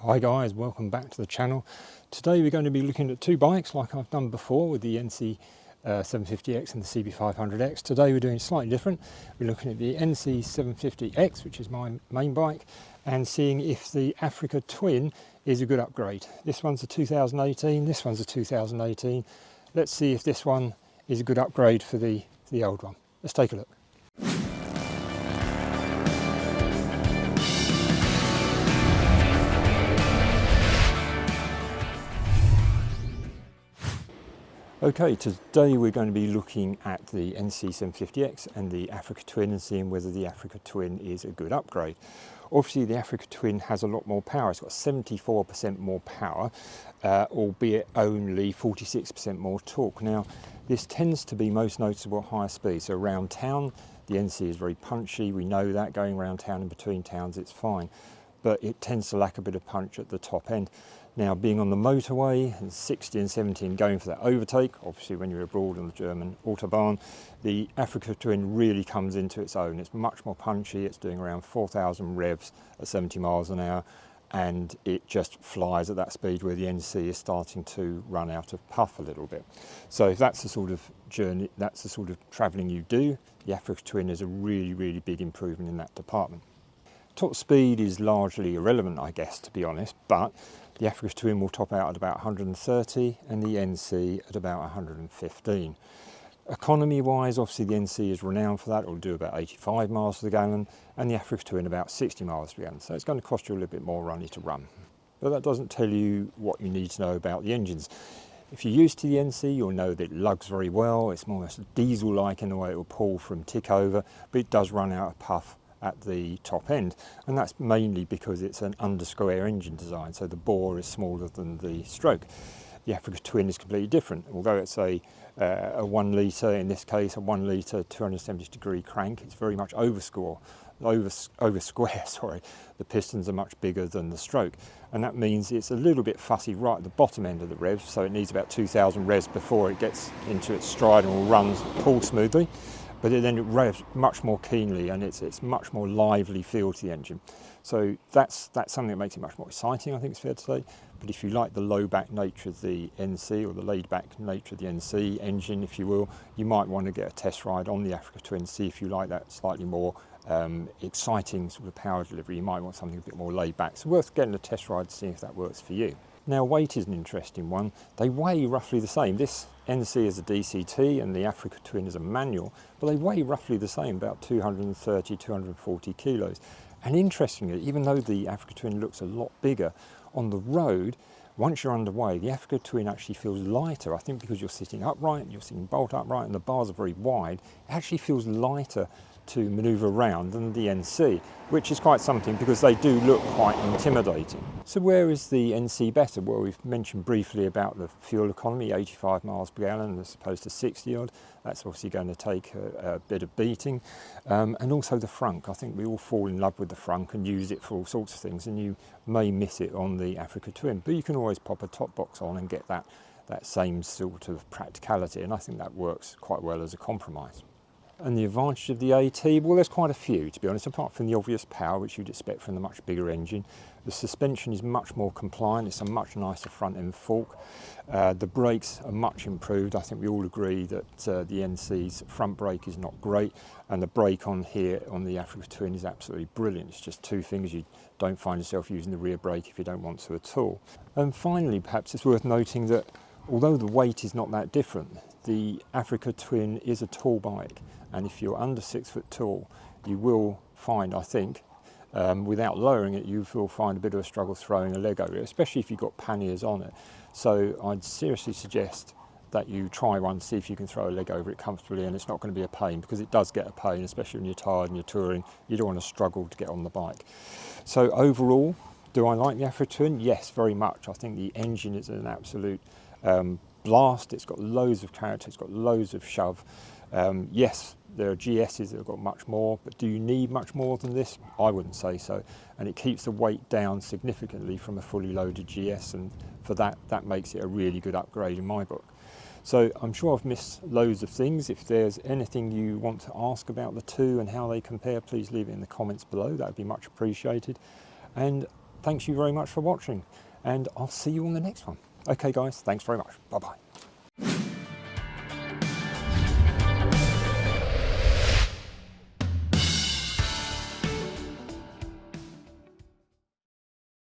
Hi guys, welcome back to the channel. Today we're going to be looking at two bikes like I've done before with the NC750X and the CB500X. Today we're doing slightly different. We're looking at the NC750X, which is my main bike, and seeing if the Africa Twin is a good upgrade. This one's a 2018, this one's a 2018. Let's see if this one is a good upgrade for the old one. Let's take a look. Okay, today we're going to be looking at the NC750X and the Africa Twin and seeing whether the Africa Twin is a good upgrade. Obviously the Africa Twin has a lot more power. It's got 74% more power, albeit only 46% more torque. Now this tends to be most noticeable at higher speed. So around town the NC is very punchy, we know that. Going around town and between towns it's fine, but it tends to lack a bit of punch at the top end. Now being on the motorway and 60 and 70 and going for that overtake, obviously when you're abroad on the German Autobahn, the Africa Twin really comes into its own. It's much more punchy, it's doing around 4,000 revs at 70 miles an hour, and it just flies at that speed where the NC is starting to run out of puff a little bit. So if that's the sort of journey, that's the sort of travelling you do, the Africa Twin is a really big improvement in that department. Top speed is largely irrelevant, I guess, to be honest, but the Africa Twin will top out at about 130 and the NC at about 115. Economy wise, obviously the NC is renowned for that. It will do about 85 miles per gallon and the Africa Twin about 60 miles per gallon. So it's going to cost you a little bit more money to run. But that doesn't tell you what you need to know about the engines. If you're used to the NC, you'll know that it lugs very well. It's more or less diesel-like in the way it will pull from tick over, but it does run out of puff at the top end, and that's mainly because it's an under square engine design, so the bore is smaller than the stroke. The Africa Twin is completely different. Although it's a 1 litre, in this case a 1 litre 270-degree crank, it's very much over square. Sorry, the pistons are much bigger than the stroke, and that means it's a little bit fussy right at the bottom end of the revs, so it needs about 2,000 revs before it gets into its stride and will pull smoothly. But then it revs much more keenly, and it's much more lively feel to the engine. So that's something that makes it much more exciting, I think it's fair to say. But if you like the low back nature of the NC, or the laid back nature of the NC engine, if you will, you might want to get a test ride on the Africa Twin, see if you like that slightly more exciting sort of power delivery. You might want something a bit more laid back. So worth getting a test ride to see if that works for you. Now weight is an interesting one. They weigh roughly the same. This NC is a DCT and the Africa Twin is a manual, but they weigh roughly the same, about 230, 240 kilos. And interestingly, even though the Africa Twin looks a lot bigger, on the road, once you're underway, the Africa Twin actually feels lighter. I think because you're sitting upright, you're sitting bolt upright, and the bars are very wide, it actually feels lighter to manoeuvre around than the NC, which is quite something because they do look quite intimidating. So where is the NC better? Well, we've mentioned briefly about the fuel economy, 85 miles per gallon as opposed to 60 odd. That's obviously going to take a bit of beating. And also the frunk. I think we all fall in love with the frunk and use it for all sorts of things, and you may miss it on the Africa Twin, but you can always pop a top box on and get that same sort of practicality, and I think that works quite well as a compromise. And the advantage of the AT, well, there's quite a few, to be honest, apart from the obvious power, which you'd expect from the much bigger engine. The suspension is much more compliant, it's a much nicer front end fork. The brakes are much improved. I think we all agree that the NC's front brake is not great, and the brake on here on the Africa Twin is absolutely brilliant. It's just two things. You don't find yourself using the rear brake if you don't want to at all. And finally, perhaps it's worth noting that although the weight is not that different, the Africa Twin is a tall bike, and if you're under 6 foot tall, you will find, I think, without lowering it, you will find a bit of a struggle throwing a leg over it, especially if you've got panniers on it. So I'd seriously suggest that you try one, see if you can throw a leg over it comfortably, and it's not going to be a pain, because it does get a pain, especially when you're tired and you're touring. You don't want to struggle to get on the bike. So overall, do I like the Africa Twin? Yes, very much. I think the engine is an absolute blast. It's got loads of character, it's got loads of shove. Yes, there are GSs that have got much more, but do you need much more than this? I wouldn't say so. And it keeps the weight down significantly from a fully loaded GS, and for that makes it a really good upgrade in my book. So I'm sure I've missed loads of things. If there's anything you want to ask about the two and how they compare, please leave it in the comments below. That would be much appreciated. And thanks you very much for watching, and I'll see you on the next one. Okay guys, thanks very much. Bye bye.